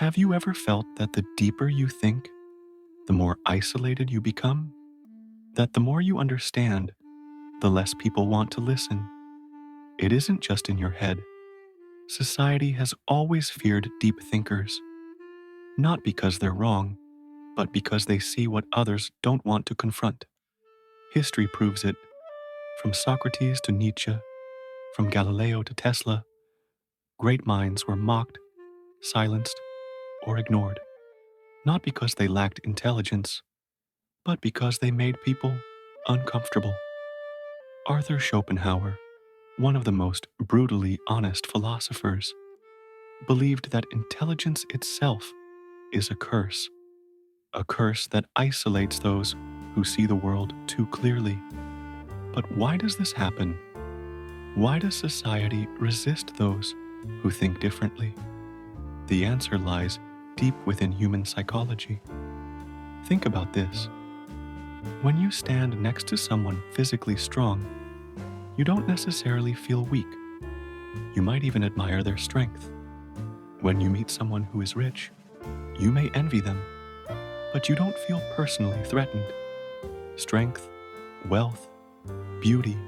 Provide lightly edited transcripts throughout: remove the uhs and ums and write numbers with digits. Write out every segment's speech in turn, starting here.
Have you ever felt that the deeper you think, the more isolated you become? That the more you understand, the less people want to listen? It isn't just in your head. Society has always feared deep thinkers, not because they're wrong, but because they see what others don't want to confront. History proves it. From Socrates to Nietzsche, from Galileo to Tesla, great minds were mocked, silenced, or ignored, not because they lacked intelligence, but because they made people uncomfortable. Arthur Schopenhauer, one of the most brutally honest philosophers, believed that intelligence itself is a curse that isolates those who see the world too clearly. But why does this happen? Why does society resist those who think differently? The answer lies deep within human psychology. Think about this. When you stand next to someone physically strong, you don't necessarily feel weak. You might even admire their strength. When you meet someone who is rich, you may envy them, but you don't feel personally threatened. Strength, wealth, beauty,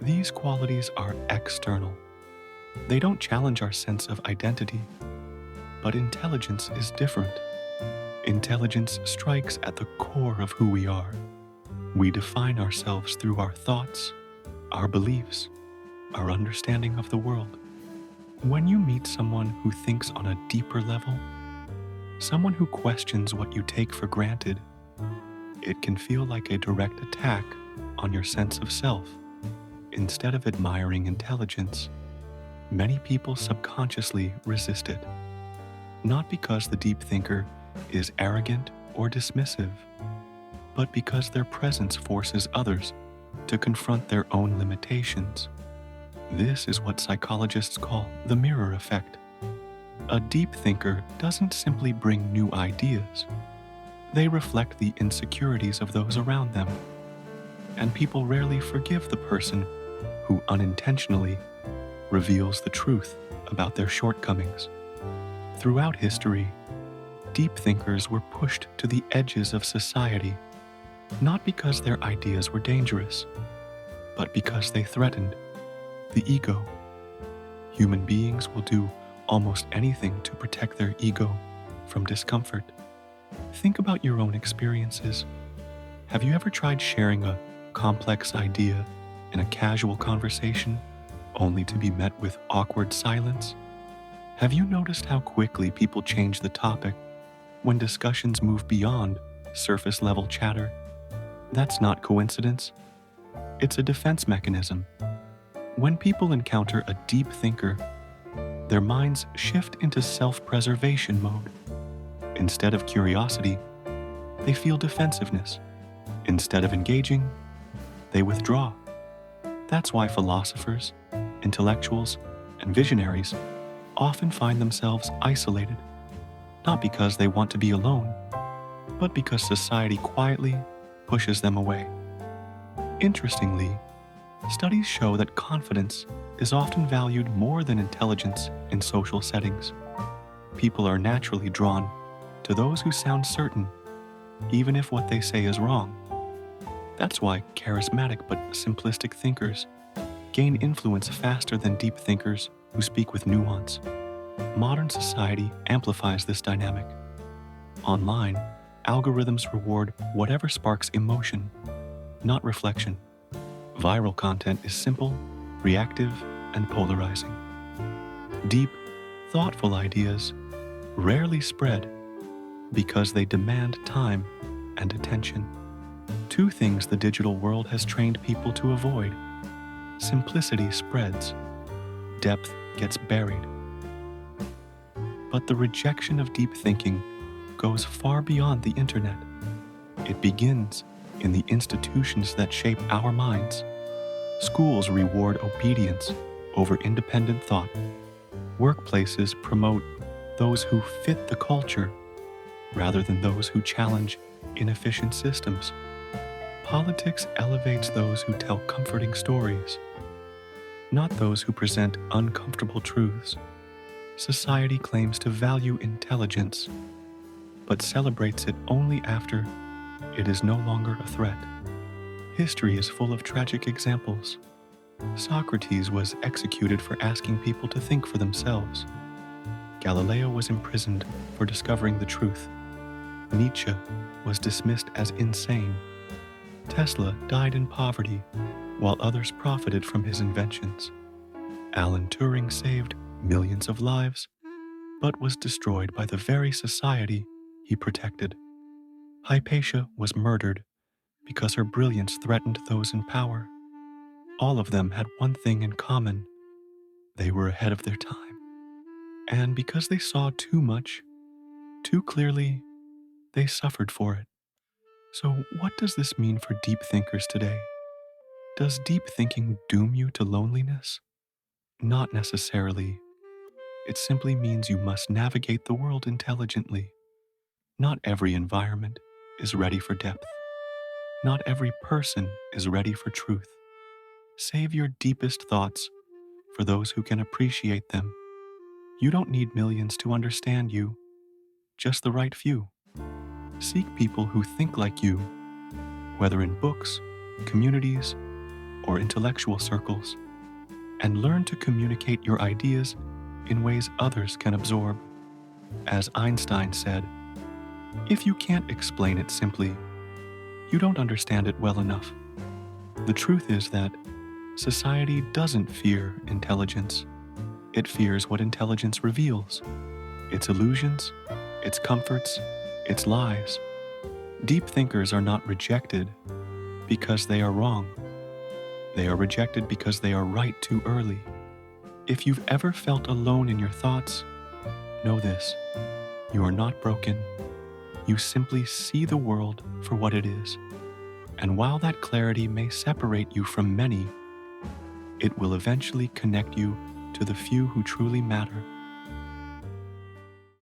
these qualities are external. They don't challenge our sense of identity. But intelligence is different. Intelligence strikes at the core of who we are. We define ourselves through our thoughts, our beliefs, our understanding of the world. When you meet someone who thinks on a deeper level, someone who questions what you take for granted, it can feel like a direct attack on your sense of self. Instead of admiring intelligence, many people subconsciously resist it. Not because the deep thinker is arrogant or dismissive, but because their presence forces others to confront their own limitations. This is what psychologists call the mirror effect. A deep thinker doesn't simply bring new ideas. They reflect the insecurities of those around them. And people rarely forgive the person who unintentionally reveals the truth about their shortcomings. Throughout history, deep thinkers were pushed to the edges of society, not because their ideas were dangerous, but because they threatened the ego. Human beings will do almost anything to protect their ego from discomfort. Think about your own experiences. Have you ever tried sharing a complex idea in a casual conversation only to be met with awkward silence? Have you noticed how quickly people change the topic when discussions move beyond surface-level chatter? That's not coincidence. It's a defense mechanism. When people encounter a deep thinker, their minds shift into self-preservation mode. Instead of curiosity, they feel defensiveness. Instead of engaging, they withdraw. That's why philosophers, intellectuals, and visionaries often find themselves isolated, not because they want to be alone, but because society quietly pushes them away. Interestingly, studies show that confidence is often valued more than intelligence in social settings. People are naturally drawn to those who sound certain, even if what they say is wrong. That's why charismatic but simplistic thinkers gain influence faster than deep thinkers who speak with nuance. Modern society amplifies this dynamic. Online, algorithms reward whatever sparks emotion, not reflection. Viral content is simple, reactive, and polarizing. Deep, thoughtful ideas rarely spread because they demand time and attention. Two things the digital world has trained people to avoid. Simplicity spreads, depth gets buried. But the rejection of deep thinking goes far beyond the internet. It begins in the institutions that shape our minds. Schools reward obedience over independent thought. Workplaces promote those who fit the culture rather than those who challenge inefficient systems. Politics elevates those who tell comforting stories, not those who present uncomfortable truths. Society claims to value intelligence, but celebrates it only after it is no longer a threat. History is full of tragic examples. Socrates was executed for asking people to think for themselves. Galileo was imprisoned for discovering the truth. Nietzsche was dismissed as insane. Tesla died in poverty, while others profited from his inventions. Alan Turing saved millions of lives, but was destroyed by the very society he protected. Hypatia was murdered because her brilliance threatened those in power. All of them had one thing in common: they were ahead of their time. And because they saw too much, too clearly, they suffered for it. So, what does this mean for deep thinkers today? Does deep thinking doom you to loneliness? Not necessarily. It simply means you must navigate the world intelligently. Not every environment is ready for depth. Not every person is ready for truth. Save your deepest thoughts for those who can appreciate them. You don't need millions to understand you, just the right few. Seek people who think like you, whether in books, communities, or intellectual circles, and learn to communicate your ideas in ways others can absorb. As Einstein said, if you can't explain it simply, you don't understand it well enough. The truth is that society doesn't fear intelligence. It fears what intelligence reveals: its illusions, its comforts, its lies. Deep thinkers are not rejected because they are wrong. They are rejected because they are right too early. If you've ever felt alone in your thoughts, know this: you are not broken. You simply see the world for what it is. And while that clarity may separate you from many, it will eventually connect you to the few who truly matter.